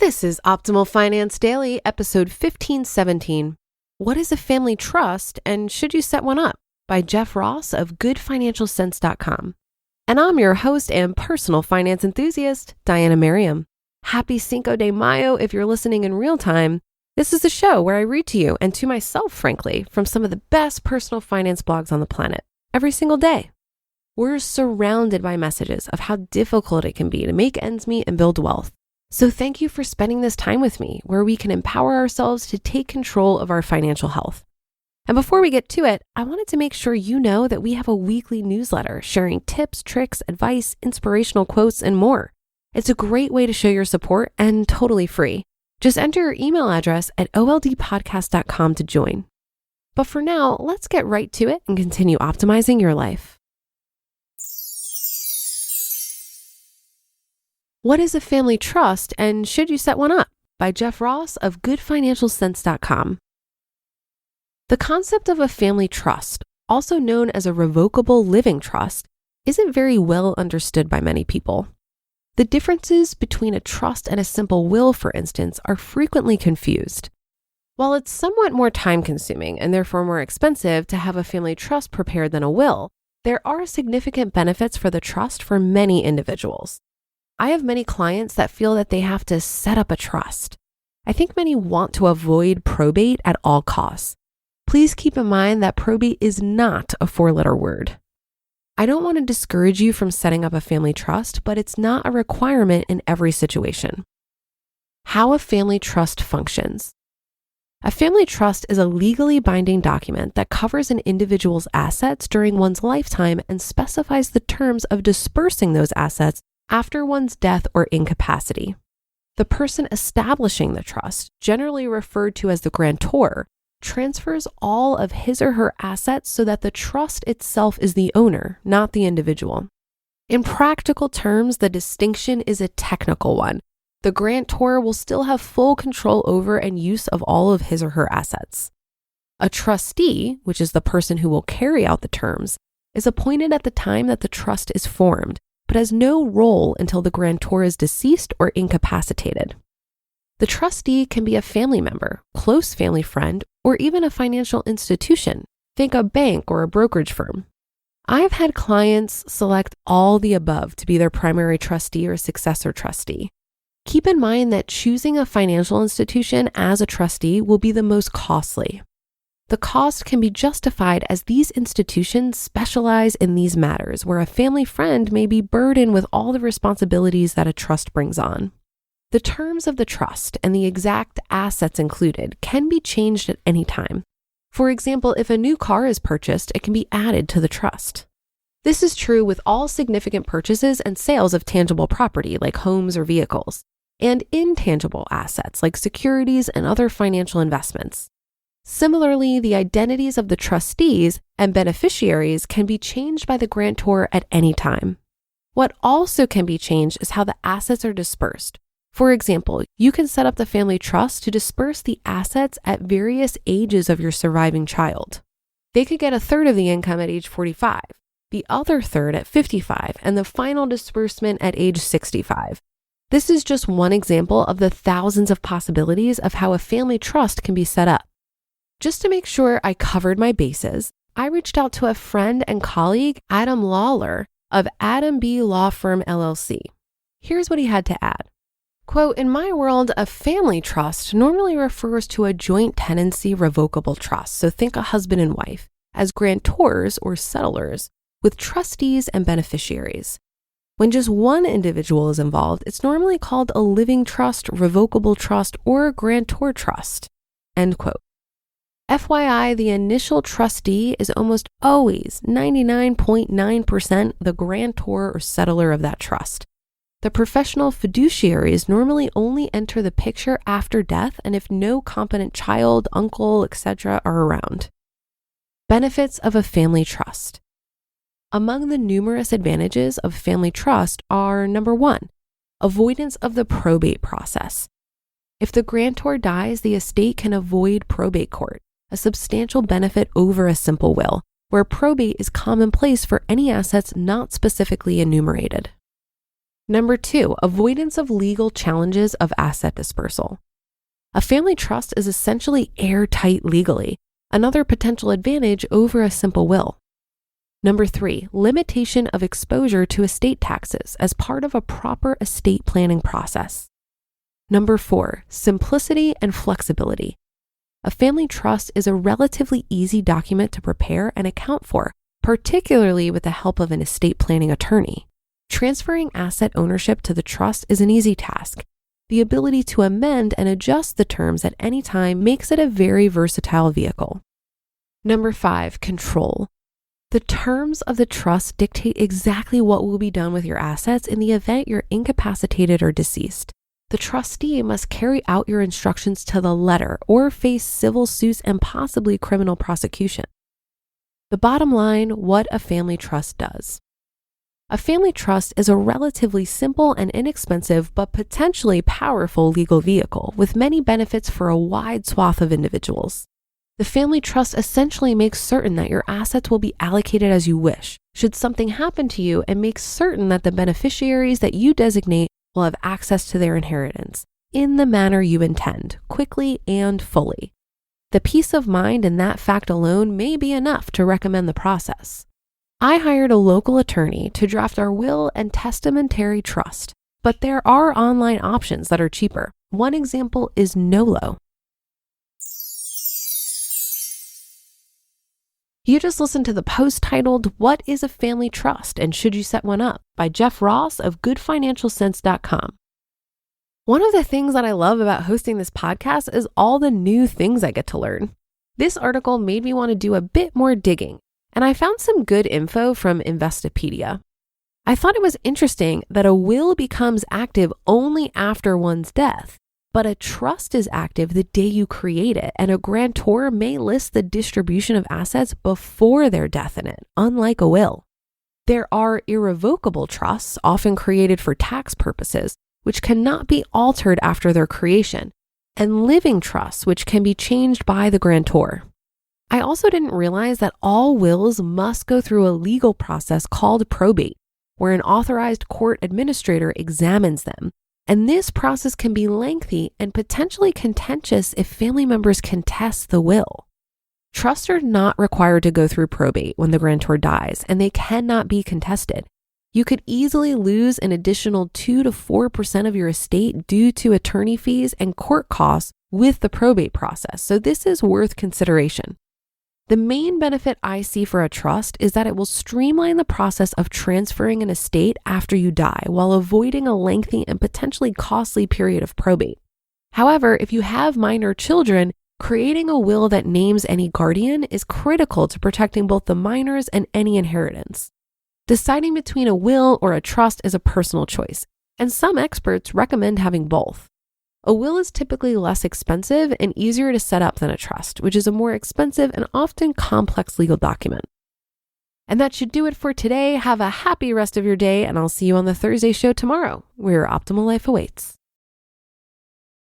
This is Optimal Finance Daily, episode 1517. What is a family trust and should you set one up? By Jeff Ross of GoodFinancialSense.com. And I'm your host and personal finance enthusiast, Diana Merriam. Happy Cinco de Mayo if you're listening in real time. This is a show where I read to you and to myself, frankly, from some of the best personal finance blogs on the planet every single day. We're surrounded by messages of how difficult it can be to make ends meet and build wealth. So thank you for spending this time with me where we can empower ourselves to take control of our financial health. And before we get to it, I wanted to make sure you know that we have a weekly newsletter sharing tips, tricks, advice, inspirational quotes, and more. It's a great way to show your support and totally free. Just enter your email address at oldpodcast.com to join. But for now, let's get right to it and continue optimizing your life. What is a family trust and should you set one up? By Jeff Ross of GoodFinancialSense.com. The concept of a family trust, also known as a revocable living trust, isn't very well understood by many people. The differences between a trust and a simple will, for instance, are frequently confused. While it's somewhat more time-consuming and therefore more expensive to have a family trust prepared than a will, there are significant benefits for the trust for many individuals. I have many clients that feel that they have to set up a trust. I think many want to avoid probate at all costs. Please keep in mind that probate is not a four-letter word. I don't want to discourage you from setting up a family trust, but it's not a requirement in every situation. How a family trust functions. A family trust is a legally binding document that covers an individual's assets during one's lifetime and specifies the terms of dispersing those assets after one's death or incapacity. The person establishing the trust, generally referred to as the grantor, transfers all of his or her assets so that the trust itself is the owner, not the individual. In practical terms, the distinction is a technical one. The grantor will still have full control over and use of all of his or her assets. A trustee, which is the person who will carry out the terms, is appointed at the time that the trust is formed, but has no role until the grantor is deceased or incapacitated. The trustee can be a family member, close family friend, or even a financial institution. Think a bank or a brokerage firm. I've had clients select all the above to be their primary trustee or successor trustee. Keep in mind that choosing a financial institution as a trustee will be the most costly. The cost can be justified as these institutions specialize in these matters, where a family friend may be burdened with all the responsibilities that a trust brings on. The terms of the trust and the exact assets included can be changed at any time. For example, if a new car is purchased, it can be added to the trust. This is true with all significant purchases and sales of tangible property like homes or vehicles, and intangible assets like securities and other financial investments. Similarly, the identities of the trustees and beneficiaries can be changed by the grantor at any time. What also can be changed is how the assets are dispersed. For example, you can set up the family trust to disperse the assets at various ages of your surviving child. They could get a third of the income at age 45, the other third at 55, and the final disbursement at age 65. This is just one example of the thousands of possibilities of how a family trust can be set up. Just to make sure I covered my bases, I reached out to a friend and colleague, Adam Lawler of Adam B. Law Firm, LLC. Here's what he had to add. Quote, in my world, a family trust normally refers to a joint tenancy revocable trust, so think a husband and wife, as grantors or settlers, with trustees and beneficiaries. When just one individual is involved, it's normally called a living trust, revocable trust, or grantor trust. End quote. FYI, the initial trustee is almost always 99.9% the grantor or settler of that trust. The professional fiduciaries normally only enter the picture after death and if no competent child, uncle, etc. are around. Benefits of a family trust. Among the numerous advantages of family trust are, number one, avoidance of the probate process. If the grantor dies, the estate can avoid probate court, a substantial benefit over a simple will, where probate is commonplace for any assets not specifically enumerated. Number 2, avoidance of legal challenges of asset dispersal. A family trust is essentially airtight legally, another potential advantage over a simple will. Number 3, limitation of exposure to estate taxes as part of a proper estate planning process. Number 4, simplicity and flexibility. A family trust is a relatively easy document to prepare and account for, particularly with the help of an estate planning attorney. Transferring asset ownership to the trust is an easy task. The ability to amend and adjust the terms at any time makes it a very versatile vehicle. Number 5, control. The terms of the trust dictate exactly what will be done with your assets in the event you're incapacitated or deceased. The trustee must carry out your instructions to the letter or face civil suits and possibly criminal prosecution. The bottom line, what a family trust does. A family trust is a relatively simple and inexpensive but potentially powerful legal vehicle with many benefits for a wide swath of individuals. The family trust essentially makes certain that your assets will be allocated as you wish, should something happen to you, and makes certain that the beneficiaries that you designate will have access to their inheritance in the manner you intend, quickly and fully. The peace of mind in that fact alone may be enough to recommend the process. I hired a local attorney to draft our will and testamentary trust, but there are online options that are cheaper. One example is Nolo. You just listened to the post titled, "What is a Family Trust and Should You Set One Up?" by Jeff Ross of GoodFinancialSense.com. One of the things that I love about hosting this podcast is all the new things I get to learn. This article made me want to do a bit more digging, and I found some good info from Investopedia. I thought it was interesting that a will becomes active only after one's death, but a trust is active the day you create it, and a grantor may list the distribution of assets before their death in it, unlike a will. There are irrevocable trusts, often created for tax purposes, which cannot be altered after their creation, and living trusts, which can be changed by the grantor. I also didn't realize that all wills must go through a legal process called probate, where an authorized court administrator examines them. And this process can be lengthy and potentially contentious if family members contest the will. Trusts are not required to go through probate when the grantor dies, and they cannot be contested. You could easily lose an additional 2 to 4% of your estate due to attorney fees and court costs with the probate process, so this is worth consideration. The main benefit I see for a trust is that it will streamline the process of transferring an estate after you die while avoiding a lengthy and potentially costly period of probate. However, if you have minor children, creating a will that names any guardian is critical to protecting both the minors and any inheritance. Deciding between a will or a trust is a personal choice, and some experts recommend having both. A will is typically less expensive and easier to set up than a trust, which is a more expensive and often complex legal document. And that should do it for today. Have a happy rest of your day, and I'll see you on the Thursday show tomorrow, where your optimal life awaits.